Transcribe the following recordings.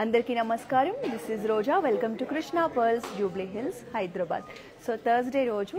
అందరికీ నమస్కారం. This is Roja. Welcome to Krishna pearls, Jubilee hills, Hyderabad. So Thursday రోజు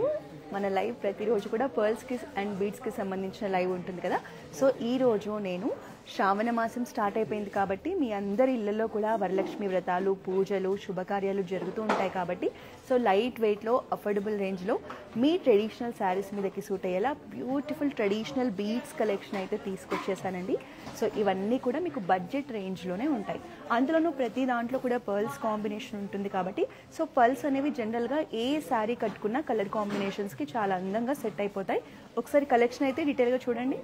మన లైవ్ ప్రతిరోజు కూడా పర్ల్స్కి అండ్ బీడ్స్కి సంబంధించిన లైవ్ ఉంటుంది కదా. సో ఈరోజు నేను శ్రావణ మాసం స్టార్ట్ అయిపోయింది కాబట్టి మీ అందరి ఇళ్లలో కూడా వరలక్ష్మి వ్రతాలు, పూజలు, శుభకార్యాలు జరుగుతూ ఉంటాయి కాబట్టి సో లైట్ వెయిట్లో అఫోర్డబుల్ రేంజ్లో మీ ట్రెడిషనల్ శారీస్ మీదకి సూట్ అయ్యేలా బ్యూటిఫుల్ ట్రెడిషనల్ బీడ్స్ కలెక్షన్ అయితే తీసుకొచ్చేసానండి. సో ఇవన్నీ కూడా మీకు బడ్జెట్ రేంజ్లోనే ఉంటాయి. అందులోనూ ప్రతి దాంట్లో కూడా పర్ల్స్ కాంబినేషన్ ఉంటుంది కాబట్టి సో పర్ల్స్ అనేవి జనరల్గా ఏ శారీ కట్టుకున్న కలర్ కాంబినేషన్స్కి చాలా అందంగా సెట్ అయిపోతాయి. ఒకసారి కలెక్షన్ అయితే డీటెయిల్గా చూడండి.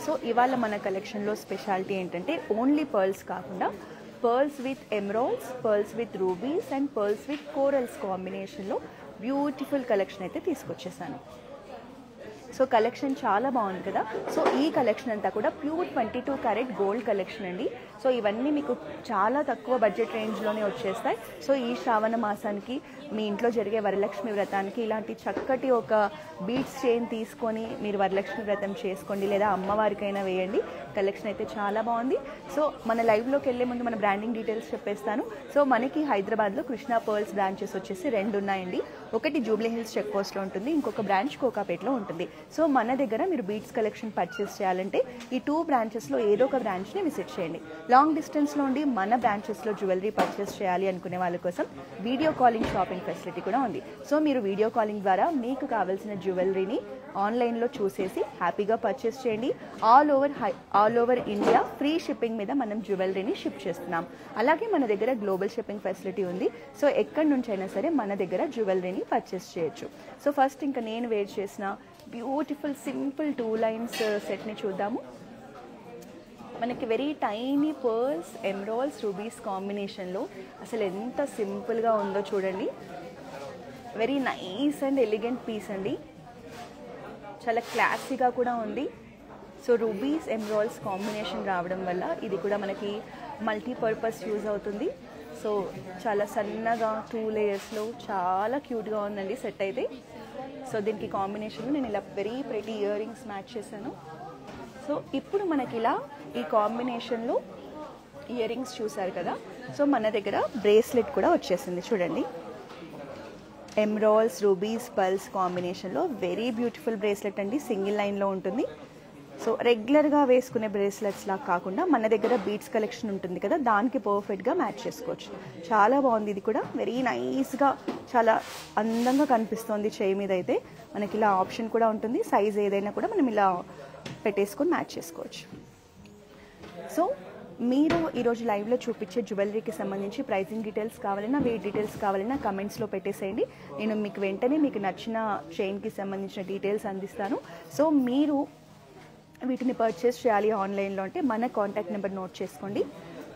సో ఇవాళ మన కలెక్షన్లో స్పెషాలిటీ ఏంటంటే ఓన్లీ పర్ల్స్ కాకుండా pearls with emeralds, pearls with rubies and pearls with corals కాంబినేషన్లో బ్యూటిఫుల్ కలెక్షన్ అయితే తీసుకొచ్చేసాను. సో కలెక్షన్ చాలా బాగుంది కదా. సో ఈ కలెక్షన్ అంతా కూడా ప్యూర్ 22 క్యారెట్ గోల్డ్ కలెక్షన్ అండి. సో ఇవన్నీ మీకు చాలా తక్కువ బడ్జెట్ రేంజ్లోనే వచ్చేస్తాయి. సో ఈ శ్రావణ మాసానికి మీ ఇంట్లో జరిగే వరలక్ష్మి వ్రతానికి ఇలాంటి చక్కటి ఒక బీడ్స్ చైన్ తీసుకొని మీరు వరలక్ష్మి వ్రతం చేసుకోండి, లేదా అమ్మవారికైనా వేయండి. కలెక్షన్ అయితే చాలా బాగుంది. సో మన లైవ్లోకి వెళ్ళే ముందు మన బ్రాండింగ్ డీటెయిల్స్ చెప్పేస్తాను. సో మనకి హైదరాబాద్లో కృష్ణ పర్ల్స్ బ్రాంచెస్ వచ్చేసి 2 ఉన్నాయండి. ఒకటి జూబ్లీ హిల్స్ చెక్ పోస్ట్లో ఉంటుంది, ఇంకొక బ్రాంచ్ కోకాపేట్లో ఉంటుంది. సో మన దగ్గర మీరు బీడ్స్ కలెక్షన్ పర్చేస్ చేయాలంటే ఈ 2 బ్రాంచెస్లో ఏదో ఒక బ్రాంచ్ని విజిట్ చేయండి. లాంగ్ డిస్టెన్స్లో ఉండి మన బ్రాంచెస్లో జ్యువెలరీ పర్చేస్ చేయాలి అనుకునే వాళ్ళ కోసం వీడియో కాలింగ్ షాపింగ్ ఫెసిలిటీ కూడా ఉంది. సో మీరు వీడియో కాలింగ్ ద్వారా మీకు కావాల్సిన జ్యువెలరీని ఆన్లైన్లో చూసేసి హ్యాపీగా పర్చేస్ చేయండి. All over India free shipping మీద మనం జ్యువెలరీని షిప్ చేస్తున్నాం. అలాగే మన దగ్గర గ్లోబల్ షిప్పింగ్ ఫెసిలిటీ ఉంది. సో ఎక్కడి నుంచి అయినా సరే మన దగ్గర జ్యువెలరీని పర్చేస్ చేయొచ్చు. సో ఫస్ట్ ఇంకా నేను వేర్ చేసిన బ్యూటిఫుల్ సింపుల్ 2 లైన్స్ సెట్ని చూద్దాము. మనకి very tiny pearls, emeralds, rubies కాంబినేషన్లో అసలు ఎంత సింపుల్గా ఉందో చూడండి. Very nice and elegant piece అండి, చాలా క్లాసీగా కూడా ఉంది. సో రూబీస్, ఎమరాల్డ్స్ కాంబినేషన్ రావడం వల్ల ఇది కూడా మనకి మల్టీపర్పస్ యూజ్ అవుతుంది. సో చాలా సన్నగా 2 లేయర్స్లో చాలా క్యూట్గా ఉందండి సెట్ అయితే. సో దీనికి కాంబినేషన్లో నేను ఇలా very pretty ear rings match చేశాను. సో ఇప్పుడు మనకి ఇలా ఈ కాంబినేషన్లో ఇయర్ రింగ్స్ చూసారు కదా. సో మన దగ్గర బ్రేస్లెట్ కూడా వచ్చేసింది చూడండి. ఎమరాల్డ్స్, రూబీస్, పర్ల్స్ కాంబినేషన్లో వెరీ బ్యూటిఫుల్ బ్రేస్లెట్ అండి. సింగిల్ లైన్లో ఉంటుంది. సో రెగ్యులర్గా వేసుకునే బ్రేస్లెట్స్ లాగా కాకుండా మన దగ్గర బీడ్స్ కలెక్షన్ ఉంటుంది కదా, దానికి పర్ఫెక్ట్గా మ్యాచ్ చేసుకోవచ్చు. చాలా బాగుంది. ఇది కూడా వెరీ నైస్గా చాలా అందంగా కనిపిస్తుంది. చేయి మీద అయితే మనకి ఇలా ఆప్షన్ కూడా ఉంటుంది. సైజ్ ఏదైనా కూడా మనం ఇలా పెట్టేసుకొని మ్యాచ్ చేసుకోవచ్చు. సో మీరు ఈరోజు లైవ్లో చూపించే జ్యువెలరీకి సంబంధించి ప్రైజింగ్ డీటెయిల్స్ కావాలన్నా, వెయిట్ డీటెయిల్స్ కావాలన్నా కమెంట్స్లో పెట్టేసేయండి. నేను మీకు వెంటనే మీకు నచ్చిన చైన్కి సంబంధించిన డీటెయిల్స్ అందిస్తాను. సో మీరు వీటిని పర్చేస్ చేయాలి ఆన్లైన్లో అంటే మన కాంటాక్ట్ నెంబర్ నోట్ చేసుకోండి.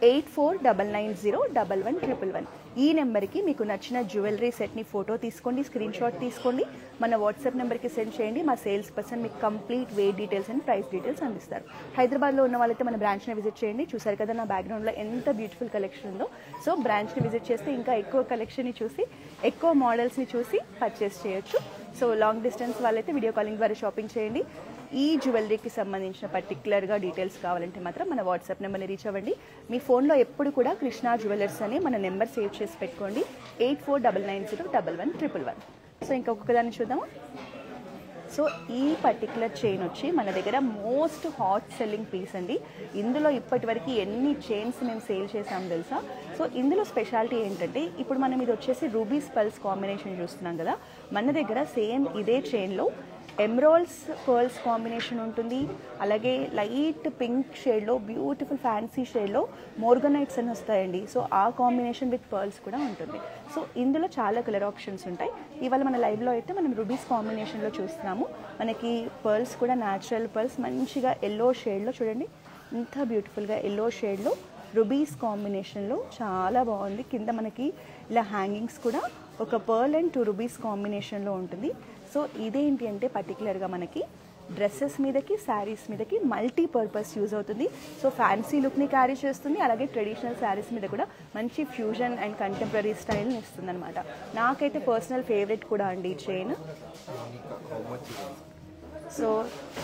8499011111. ఈ నెంబర్కి మీకు నచ్చిన జ్యువెలరీ సెట్ని ఫోటో తీసుకోండి, స్క్రీన్ షాట్ తీసుకోండి, మన వాట్సాప్ నెంబర్కి సెండ్ చేయండి. మా సేల్స్ పర్సన్ మీకు complete wait details and price details అందిస్తారు. హైదరాబాద్లో ఉన్న వాళ్ళైతే మన బ్రాంచ్ని విజిట్ చేయండి. చూసారు కదా నా బ్యాక్గ్రౌండ్లో ఎంత బ్యూటిఫుల్ కలెక్షన్ ఉందో. సో బ్రాంచ్ని విజిట్ చేస్తే ఇంకా ఎక్కువ కలెక్షన్ని చూసి, ఎక్కువ మోడల్స్ని చూసి పర్చేస్ చేయొచ్చు. సో లాంగ్ డిస్టెన్స్ వాళ్ళైతే వీడియో కాలింగ్ ద్వారా షాపింగ్ చేయండి. ఈ జ్యువెలరీకి సంబంధించిన పర్టికులర్గా డీటెయిల్స్ కావాలంటే మాత్రం మన వాట్సాప్ నెంబర్ని రీచ్ అవ్వండి. మీ ఫోన్లో ఎప్పుడు కూడా కృష్ణ జ్యువెలర్స్ అని మన నెంబర్ సేవ్ చేసి పెట్టుకోండి. 8499011111. సో ఇంకొక దాన్ని చూద్దాము. సో ఈ పర్టికులర్ చైన్ వచ్చి మన దగ్గర మోస్ట్ హాట్ సెల్లింగ్ పీస్ అండి. ఇందులో ఇప్పటివరకు ఎన్ని చైన్స్ మేము సేల్ చేసాము తెలుసా. సో ఇందులో స్పెషాలిటీ ఏంటంటే ఇప్పుడు మనం ఇది వచ్చేసి రూబీస్ పర్ల్స్ కాంబినేషన్ చూస్తున్నాం కదా. మన దగ్గర సేమ్ ఇదే చైన్లో ఎమరాల్డ్స్ పర్ల్స్ కాంబినేషన్ ఉంటుంది. అలాగే లైట్ పింక్ షేడ్లో బ్యూటిఫుల్ ఫ్యాన్సీ షేడ్లో మోర్గనైట్స్ అని వస్తాయండి. సో ఆ కాంబినేషన్ విత్ పర్ల్స్ కూడా ఉంటుంది. సో ఇందులో చాలా కలర్ ఆప్షన్స్ ఉంటాయి. ఇవాళ మన లైవ్లో అయితే మనం రూబీస్ కాంబినేషన్లో చూస్తున్నాము. మనకి పర్ల్స్ కూడా న్యాచురల్ పర్ల్స్ మంచిగా ఎల్లో షేడ్లో చూడండి, ఇంత బ్యూటిఫుల్గా ఎల్లో షేడ్లో రూబీస్ కాంబినేషన్లో చాలా బాగుంది. కింద మనకి ఇలా హ్యాంగింగ్స్ కూడా ఒక పర్ల్ అండ్ 2 రూబీస్ కాంబినేషన్లో ఉంటుంది. సో ఇదేంటి అంటే పర్టికులర్గా మనకి డ్రెస్సెస్ మీదకి, శారీస్ మీదకి మల్టీపర్పస్ యూజ్ అవుతుంది. సో ఫ్యాన్సీ లుక్ని క్యారీ చేస్తుంది. అలాగే ట్రెడిషనల్ శారీస్ మీద కూడా మంచి ఫ్యూజన్ అండ్ కంటెంపరీ స్టైల్ని ఇస్తుంది అనమాట. నాకైతే పర్సనల్ ఫేవరెట్ కూడా అండి ఈ చైన్. సో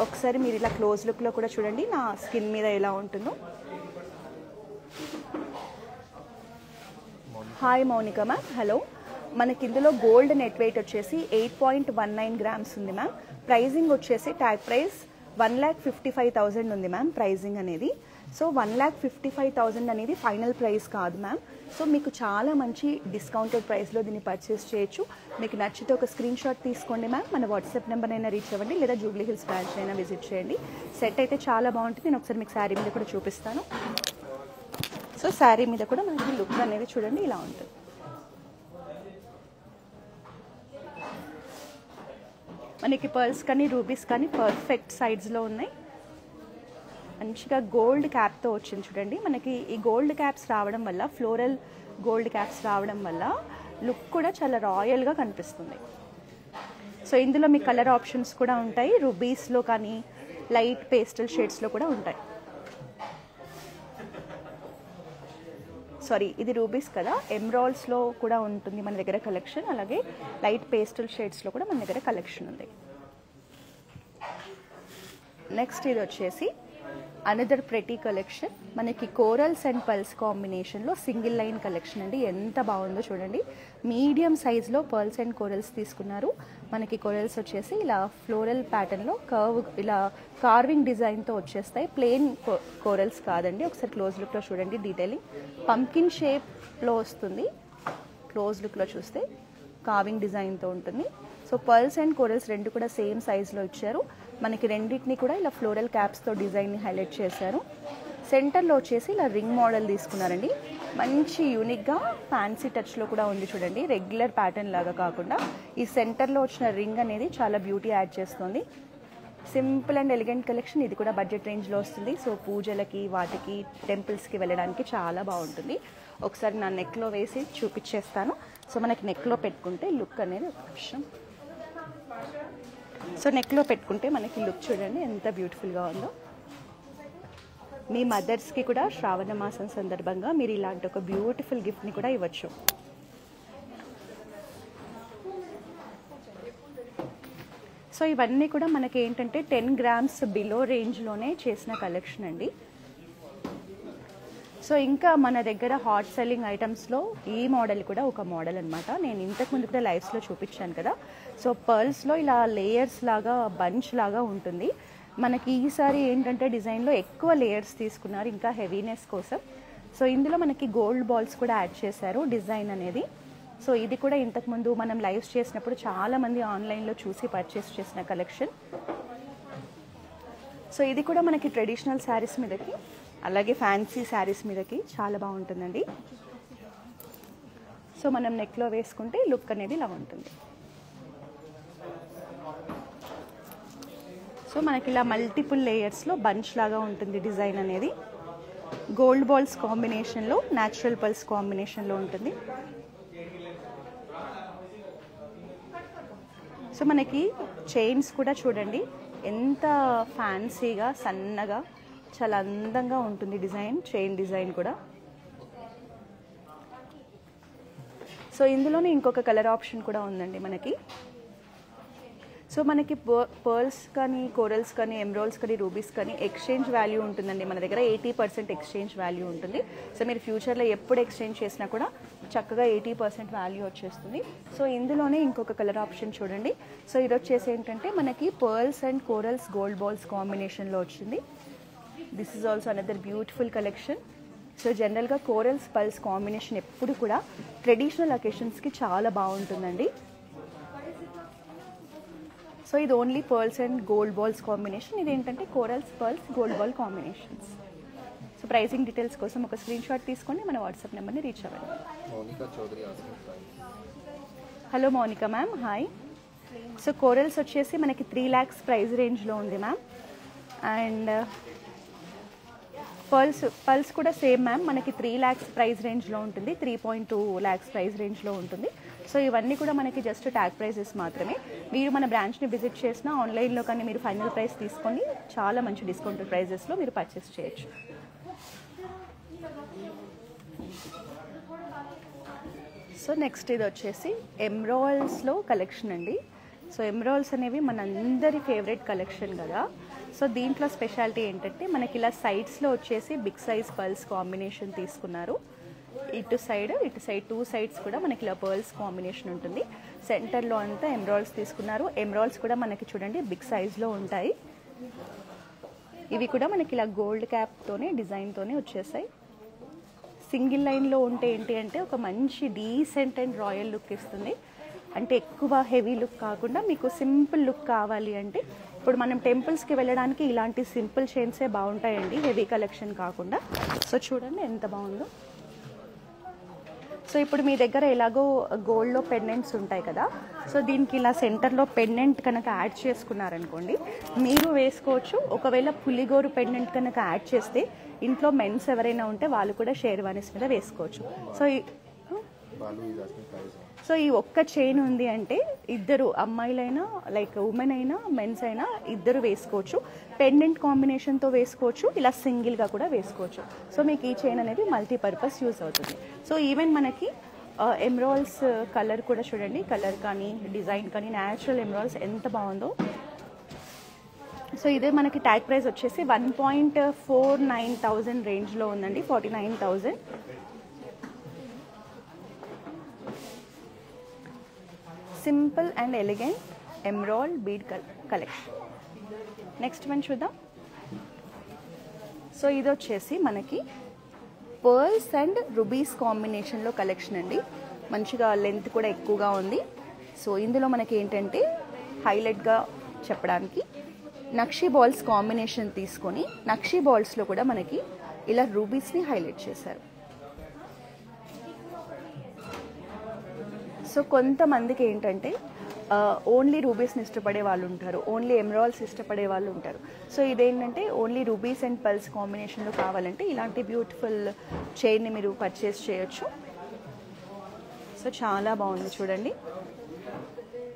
ఒకసారి మీరు ఇలా క్లోజ్ లుక్లో కూడా చూడండి నా స్కిన్ మీద ఎలా ఉంటుందో. Hi Mounika ma'am, hello. మనకి ఇందులో గోల్డ్ నెట్ వెయిట్ వచ్చేసి 8.19 గ్రామ్స్ ఉంది మ్యామ్. ప్రైజింగ్ వచ్చేసి ట్యాగ్ ప్రైస్ 1,55,000 ఉంది మ్యామ్ ప్రైజింగ్ అనేది. సో 1,55,000 అనేది ఫైనల్ ప్రైస్ కాదు మ్యామ్. సో మీకు చాలా మంచి డిస్కౌంటెడ్ ప్రైస్లో దీన్ని పర్చేస్ చేయొచ్చు. మీకు నచ్చితే ఒక స్క్రీన్ షాట్ తీసుకోండి మ్యామ్, మన వాట్సాప్ నెంబర్ అయినా రీచ్ అవ్వండి, లేదా జూబ్లీ హిల్స్ బ్రాంచ్ అయినా విజిట్ చేయండి. సెట్ అయితే చాలా బాగుంటుంది. నేను ఒకసారి మీకు శారీ మీద కూడా చూపిస్తాను. సో శారీ మీద కూడా మనకి లుక్ అనేది చూడండి ఇలా ఉంటుంది. మనకి పర్ల్స్ కానీ రూబీస్ కానీ పర్ఫెక్ట్ సైడ్స్లో ఉన్నాయి. మంచిగా గోల్డ్ క్యాప్తో వచ్చింది చూడండి. మనకి ఈ గోల్డ్ క్యాప్స్ రావడం వల్ల, ఫ్లోరల్ గోల్డ్ క్యాప్స్ రావడం వల్ల లుక్ కూడా చాలా రాయల్గా కనిపిస్తుంది. సో ఇందులో మీ కలర్ ఆప్షన్స్ కూడా ఉంటాయి. రూబీస్లో కానీ లైట్ పేస్టల్ షేడ్స్లో కూడా ఉంటాయి. సారీ, ఇది రూబీస్ కదా, ఎమ్రాల్స్లో కూడా ఉంటుంది మన దగ్గర కలెక్షన్. అలాగే లైట్ పేస్టల్ షేడ్స్లో కూడా మన దగ్గర కలెక్షన్ ఉంది. నెక్స్ట్ ఇది వచ్చేసి అనదర్ ప్రెటీ కలెక్షన్. మనకి కోరల్స్ అండ్ పర్ల్స్ కాంబినేషన్లో సింగిల్ లైన్ కలెక్షన్ అండి. ఎంత బాగుందో చూడండి. మీడియం సైజ్లో పర్ల్స్ అండ్ కోరల్స్ తీసుకున్నారు. మనకి కోరల్స్ వచ్చేసి ఇలా ఫ్లోరల్ ప్యాటర్న్లో కర్వ్, ఇలా కార్వింగ్ డిజైన్తో వచ్చేస్తాయి. ప్లెయిన్ కోరల్స్ కాదండి. ఒకసారి క్లోజ్ లుక్లో చూడండి. డీటెయిలింగ్ పంకిన్ షేప్లో వస్తుంది. క్లోజ్ లుక్లో చూస్తే కార్వింగ్ డిజైన్తో ఉంటుంది. సో పర్ల్స్ అండ్ కోరల్స్ రెండు కూడా సేమ్ సైజ్లో ఇచ్చారు. మనకి రెండింటిని కూడా ఇలా ఫ్లోరల్ క్యాప్స్తో డిజైన్ని హైలైట్ చేశారు. సెంటర్లో వచ్చేసి ఇలా రింగ్ మోడల్ తీసుకున్నారండి. మంచి యూనిక్గా ఫ్యాన్సీ టచ్లో కూడా ఉంది చూడండి. రెగ్యులర్ ప్యాటర్న్ లాగా కాకుండా ఈ సెంటర్లో వచ్చిన రింగ్ అనేది చాలా బ్యూటీ యాడ్ చేస్తుంది. Simple and elegant collection. ఇది కూడా బడ్జెట్ రేంజ్లో వస్తుంది. సో పూజలకి, వాటికి, టెంపుల్స్కి వెళ్ళడానికి చాలా బాగుంటుంది. ఒకసారి నా నెక్లో వేసి చూపించేస్తాను. సో మనకి నెక్లో పెట్టుకుంటే లుక్ అనేది ఒక నిమిషం. సో నెక్లో పెట్టుకుంటే మనకి లుక్ చూడండి ఎంత బ్యూటిఫుల్గా ఉందో. మీ మదర్స్కి కూడా శ్రావణ మాసం సందర్భంగా మీరు ఇలాంటి ఒక బ్యూటిఫుల్ గిఫ్ట్ని కూడా ఇవ్వచ్చు. సో ఇవన్నీ కూడా మనకి ఏంటంటే 10 గ్రామ్స్ బిలో రేంజ్లోనే చేసిన కలెక్షన్ అండి. సో ఇంకా మన దగ్గర హాట్ సెల్లింగ్ ఐటమ్స్లో ఈ మోడల్ కూడా ఒక మోడల్ అనమాట. నేను ఇంతకుముందు కూడా లైవ్స్లో చూపించాను కదా. సో పర్ల్స్లో ఇలా లేయర్స్ లాగా, బంచ్ లాగా ఉంటుంది. మనకి ఈసారి ఏంటంటే డిజైన్లో ఎక్కువ లేయర్స్ తీసుకున్నారు, ఇంకా హెవీనెస్ కోసం. సో ఇందులో మనకి గోల్డ్ బాల్స్ కూడా యాడ్ చేశారు డిజైన్ అనేది. సో ఇది కూడా ఇంతకుముందు మనం లైవ్స్ చేసినప్పుడు చాలామంది ఆన్లైన్లో చూసి పర్చేస్ చేసిన కలెక్షన్. సో ఇది కూడా మనకి ట్రెడిషనల్ శారీస్ మీదకి, అలాగే ఫ్యాన్సీ శారీస్ మీదకి చాలా బాగుంటుందండి. సో మనం నెక్లో వేసుకుంటే లుక్ అనేది ఇలా ఉంటుంది. సో మనకి ఇలా మల్టిపుల్ లేయర్స్లో బంచ్ లాగా ఉంటుంది డిజైన్ అనేది. గోల్డ్ బాల్స్ కాంబినేషన్లో, న్యాచురల్ పర్ల్స్ కాంబినేషన్లో ఉంటుంది. సో మనకి చైన్స్ కూడా చూడండి ఎంత ఫ్యాన్సీగా, సన్నగా, చాలా అందంగా ఉంటుంది డిజైన్. చైన్ డిజైన్ కూడా. సో ఇందులోనే ఇంకొక కలర్ ఆప్షన్ కూడా ఉందండి మనకి. సో మనకి పర్ల్స్ కానీ, కోరల్స్ కానీ, ఎమ్రాల్స్ కానీ, రూబీస్ కానీ ఎక్స్చేంజ్ వాల్యూ ఉంటుందండి మన దగ్గర. 80% ఎక్స్చేంజ్ వాల్యూ ఉంటుంది. సో మీరు ఫ్యూచర్లో ఎప్పుడు ఎక్స్చేంజ్ చేసినా కూడా చక్కగా 80% వాల్యూ వచ్చేస్తుంది. సో ఇందులోనే ఇంకొక కలర్ ఆప్షన్ చూడండి. సో ఇది వచ్చేసి ఏంటంటే మనకి pearls and corals gold balls కాంబినేషన్లో వచ్చింది. This is also another beautiful collection. So జనరల్గా కోరల్స్ పర్ల్స్ కాంబినేషన్ ఎప్పుడు కూడా ట్రెడిషనల్ అకేషన్స్కి చాలా బాగుంటుందండి. సో ఇది only pearls and gold balls combination. ఇదేంటంటే corals, pearls, gold ball combinations. So pricing details కోసం ఒక స్క్రీన్ షాట్ తీసుకొని మన వాట్సాప్ నెంబర్ని రీచ్ అవ్వండి. Hello Mounika ma'am, hi. So corals వచ్చేసి మనకి 3 lakhs ప్రైస్ రేంజ్లో ఉంది మ్యామ్. అండ్ పర్ల్స్ కూడా సేమ్ మ్యామ్, మనకి 3 lakhs ప్రైస్ రేంజ్లో ఉంటుంది. 3.2 lakhs ప్రైస్ రేంజ్లో ఉంటుంది. సో ఇవన్నీ కూడా మనకి జస్ట్ ట్యాగ్ ప్రైజెస్ మాత్రమే. మీరు మన బ్రాంచ్ని విజిట్ చేసినా, ఆన్లైన్లో కానీ మీరు ఫైనల్ ప్రైస్ తీసుకొని చాలా మంచి డిస్కౌంటెడ్ ప్రైజెస్లో మీరు పర్చేస్ చేయొచ్చు. సో నెక్స్ట్ ఇది వచ్చేసి ఎమ్రాల్స్లో కలెక్షన్ అండి. సో ఎమరాల్డ్స్ అనేవి మనందరి ఫేవరెట్ కలెక్షన్ కదా. సో దీంట్లో స్పెషాలిటీ ఏంటంటే మనకి ఇలా సైడ్స్లో వచ్చేసి బిగ్ సైజ్ పర్ల్స్ కాంబినేషన్ తీసుకున్నారు. ఇటు సైడ్ 2 సైడ్స్ కూడా మనకి ఇలా పర్ల్స్ కాంబినేషన్ ఉంటుంది. సెంటర్లో అంతా ఎమరాల్డ్స్ తీసుకున్నారు. ఎమరాల్డ్స్ కూడా మనకి చూడండి బిగ్ సైజ్లో ఉంటాయి. ఇవి కూడా మనకి ఇలా గోల్డ్ క్యాప్తోనే డిజైన్తోనే వచ్చేసాయి. సింగిల్ లైన్లో ఉంటే ఏంటి అంటే ఒక మంచి డీసెంట్ అండ్ రాయల్ లుక్ ఇస్తుంది. అంటే ఎక్కువ హెవీ లుక్ కాకుండా మీకు సింపుల్ లుక్ కావాలి అంటే ఇప్పుడు మనం టెంపుల్స్కి వెళ్ళడానికి ఇలాంటి సింపుల్ చైన్సే బాగుంటాయండి, హెవీ కలెక్షన్ కాకుండా. సో చూడండి ఎంత బాగుందో. సో ఇప్పుడు మీ దగ్గర ఎలాగో గోల్డ్లో పెండెంట్స్ ఉంటాయి కదా, సో దీనికి ఇలా సెంటర్లో పెండెంట్ కనుక యాడ్ చేసుకున్నారనుకోండి మీరు వేసుకోవచ్చు. ఒకవేళ పులిగోరు పెండెంట్ కనుక యాడ్ చేస్తే ఇంట్లో మెన్స్ ఎవరైనా ఉంటే వాళ్ళు కూడా షేర్వానీస్ మీద వేసుకోవచ్చు. సో ఈ ఒక్క చైన్ ఉంది అంటే ఇద్దరు అమ్మాయిలైనా లైక్ ఉమెన్ అయినా మెన్స్ అయినా ఇద్దరు వేసుకోవచ్చు. పెండెంట్ కాంబినేషన్తో వేసుకోవచ్చు, ఇలా సింగిల్గా కూడా వేసుకోవచ్చు. సో మీకు ఈ చైన్ అనేది మల్టీపర్పస్ యూస్ అవుతుంది. సో ఈవెన్ మనకి ఎమరాల్డ్స్ కలర్ కూడా చూడండి, కలర్ కానీ డిజైన్ కానీ న్యాచురల్ ఎమరాల్డ్స్ ఎంత బాగుందో. సో ఇదే మనకి ట్యాగ్ ప్రైస్ వచ్చేసి 1.49,000 రేంజ్లో ఉందండి, 49,000. Simple and elegant emerald bead collection. Next one చూద్దాం. సో ఇది వచ్చేసి మనకి పర్ల్స్ అండ్ రుబీస్ కాంబినేషన్లో కలెక్షన్ అండి. మంచిగా లెంత్ కూడా ఎక్కువగా ఉంది. సో ఇందులో మనకి ఏంటంటే హైలైట్గా చెప్పడానికి నక్షీ బాల్స్ కాంబినేషన్ తీసుకొని నక్షీ బాల్స్లో కూడా మనకి ఇలా రూబీస్ని హైలైట్ చేశారు. సో కొంతమందికి ఏంటంటే ఓన్లీ రూబీస్ని ఇష్టపడే వాళ్ళు ఉంటారు, ఓన్లీ ఎమరాల్డ్స్ ఇష్టపడే వాళ్ళు ఉంటారు. సో ఇదేంటంటే ఓన్లీ రూబీస్ అండ్ పర్ల్స్ కాంబినేషన్లో కావాలంటే ఇలాంటి బ్యూటిఫుల్ చైన్ని మీరు పర్చేస్ చేయొచ్చు. సో చాలా బాగుంది చూడండి.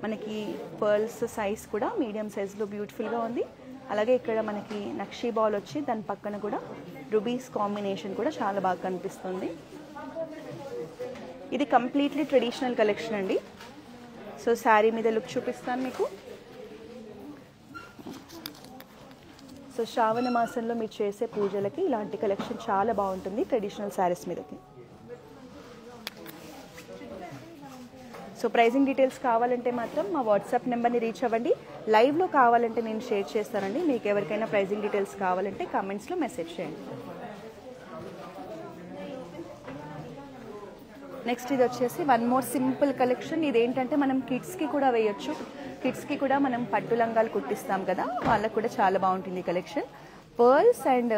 మనకి పర్ల్స్ సైజ్ కూడా మీడియం సైజ్లో బ్యూటిఫుల్గా ఉంది. అలాగే ఇక్కడ మనకి నక్షీ బాల్ వచ్చి దాని పక్కన కూడా రూబీస్ కాంబినేషన్ కూడా చాలా బాగా కనిపిస్తుంది. ఇది కంప్లీట్లీ ట్రెడిషనల్ కలెక్షన్ అండి. సో శారీ మీద లుక్ చూపిస్తాను మీకు. సో శ్రావణ మాసంలో మీరు చేసే పూజలకి ఇలాంటి కలెక్షన్ చాలా బాగుంటుంది ట్రెడిషనల్ శారీస్ మీదకి. సో ప్రైజింగ్ డీటెయిల్స్ కావాలంటే మాత్రం మా వాట్సాప్ నెంబర్ని రీచ్ అవ్వండి. లైవ్లో కావాలంటే నేను షేర్ చేస్తానండి. మీకు ఎవరికైనా ప్రైజింగ్ డీటెయిల్స్ కావాలంటే కామెంట్స్లో మెసేజ్ చేయండి. నెక్స్ట్ ఇది వచ్చేసి వన్ మోర్ సింపుల్ కలెక్షన్. ఇదేంటంటే మనం కిడ్స్కి కూడా వేయొచ్చు. కిడ్స్కి కూడా మనం పట్టు లంగాలు కుట్టిస్తాం కదా, వాళ్ళకు కూడా చాలా బాగుంటుంది ఈ collection. Pearls and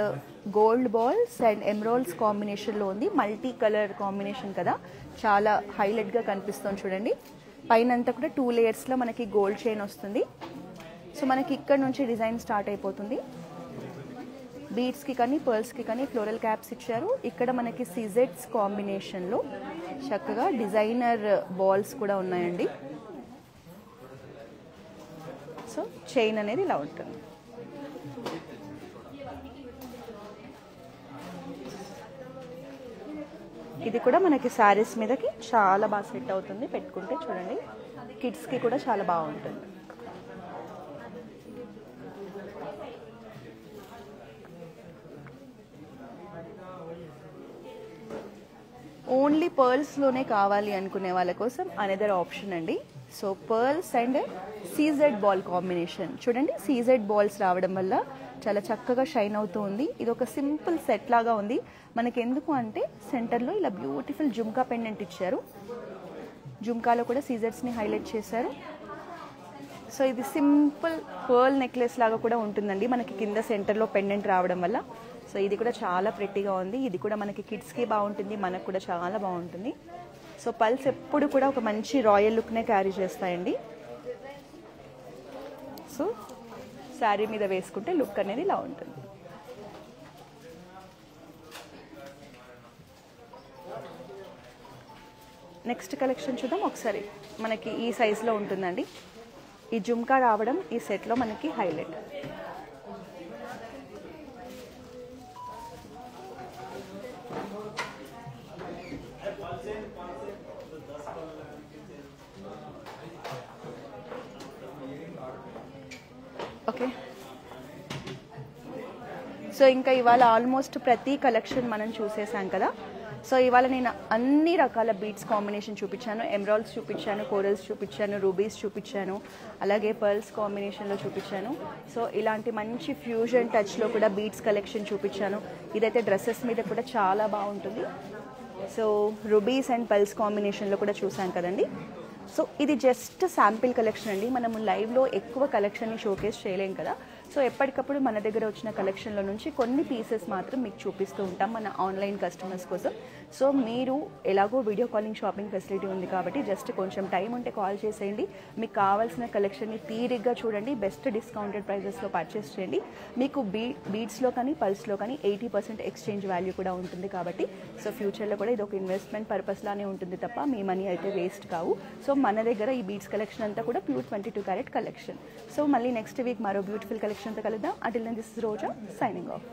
gold balls and emeralds కాంబినేషన్లో ఉంది. మల్టీ కలర్ కాంబినేషన్ కదా, చాలా హైలైట్గా కనిపిస్తుంది చూడండి. పైన అంతా కూడా 2 లేయర్స్లో మనకి గోల్డ్ చైన్ వస్తుంది. సో మనకి ఇక్కడ నుంచి డిజైన్ స్టార్ట్ అయిపోతుంది. బీడ్స్కి కానీ పర్ల్స్కి కానీ ఫ్లోరల్ క్యాప్స్ ఇచ్చారు. ఇక్కడ మనకి సిజెట్స్ కాంబినేషన్లో చక్కగా డిజైనర్ బాల్స్ కూడా ఉన్నాయండి. సో చైన్ అనేది ఇలా ఉంటుంది. ఇది కూడా మనకి శారీస్ మీదకి చాలా బాగా సెట్ అవుతుంది పెట్టుకుంటే. చూడండి కిడ్స్కి కూడా చాలా బాగుంటుంది. ఓన్లీ పర్ల్స్లోనే కావాలి అనుకునే వాళ్ళ కోసం అనదర్ ఆప్షన్ అండి. So pearls and CZ ball combination చూడండి. సీజెడ్ బాల్స్ రావడం వల్ల చాలా చక్కగా షైన్ అవుతూ ఉంది. ఇది ఒక సింపుల్ సెట్ లాగా ఉంది. మనకి ఎందుకు అంటే సెంటర్లో ఇలా బ్యూటిఫుల్ జుమ్కా పెండెంట్ ఇచ్చారు. జుమ్కాలో కూడా సీజెడ్స్ని హైలైట్ చేశారు. సో ఇది సింపుల్ పర్ల్ నెక్లెస్ లాగా కూడా ఉంటుందండి మనకి కింద సెంటర్లో పెండెంట్ రావడం వల్ల. సో ఇది కూడా చాలా ప్రెట్టీగా ఉంది. ఇది కూడా మనకి కిడ్స్కి బాగుంటుంది, మనకు కూడా చాలా బాగుంటుంది. సో పల్స్ ఎప్పుడు కూడా ఒక మంచి రాయల్ లుక్నే క్యారీ చేస్తాయండి. సో శారీ మీద వేసుకుంటే లుక్ అనేది ఇలా ఉంటుంది. నెక్స్ట్ కలెక్షన్ చూద్దాం ఒకసారి. మనకి ఈ సైజులో ఉంటుందండి. ఈ జుమ్కా రావడం ఈ సెట్లో మనకి హైలైట్. సో ఇంకా ఇవాళ ఆల్మోస్ట్ ప్రతి కలెక్షన్ మనం చూసేసాం కదా. సో ఇవాళ నేను అన్ని రకాల బీడ్స్ కాంబినేషన్ చూపించాను, ఎమరాల్డ్స్ చూపించాను, కోరల్స్ చూపించాను, రూబీస్ చూపించాను, అలాగే పర్ల్స్ కాంబినేషన్లో చూపించాను. సో ఇలాంటి మంచి ఫ్యూజన్ టచ్లో కూడా బీడ్స్ కలెక్షన్ చూపించాను. ఇదైతే డ్రెస్సెస్ మీద కూడా చాలా బాగుంటుంది. సో రూబీస్ అండ్ పర్ల్స్ కాంబినేషన్లో కూడా చూసాం కదండి. సో ఇది జస్ట్ శాంపిల్ కలెక్షన్ అండి. మనము లైవ్లో ఎక్కువ కలెక్షన్ని షోకేస్ చేయలేం కదా. సో ఎప్పటికప్పుడు మన దగ్గర వచ్చిన కలెక్షన్లో నుంచి కొన్ని పీసెస్ మాత్రం మీకు చూపిస్తూ ఉంటాం మన ఆన్లైన్ కస్టమర్స్ కోసం. సో మీరు ఎలాగో వీడియో కాలింగ్ షాపింగ్ ఫెసిలిటీ ఉంది కాబట్టి జస్ట్ కొంచెం టైం ఉంటే కాల్ చేసేయండి. మీకు కావాల్సిన కలెక్షన్ని తీరిగ్గా చూడండి, బెస్ట్ డిస్కౌంటెడ్ ప్రైజెస్లో పర్చేస్ చేయండి. మీకు బీడ్స్లో కానీ పల్స్లో కానీ 80% ఎక్స్చేంజ్ వాల్యూ కూడా ఉంటుంది కాబట్టి సో ఫ్యూచర్లో కూడా ఇది ఒక ఇన్వెస్ట్మెంట్ పర్పస్ లానే ఉంటుంది తప్ప మీ మనీ అయితే వేస్ట్ కావు. సో మన దగ్గర ఈ బీడ్స్ కలెక్షన్ అంతా కూడా ప్యూర్ 22 క్యారెట్ కలెక్షన్. సో మళ్ళీ నెక్స్ట్ వీక్ మరో బ్యూటిఫుల్ కలెక్షన్తో కలుద్దాం. Until then, this is Roja signing off.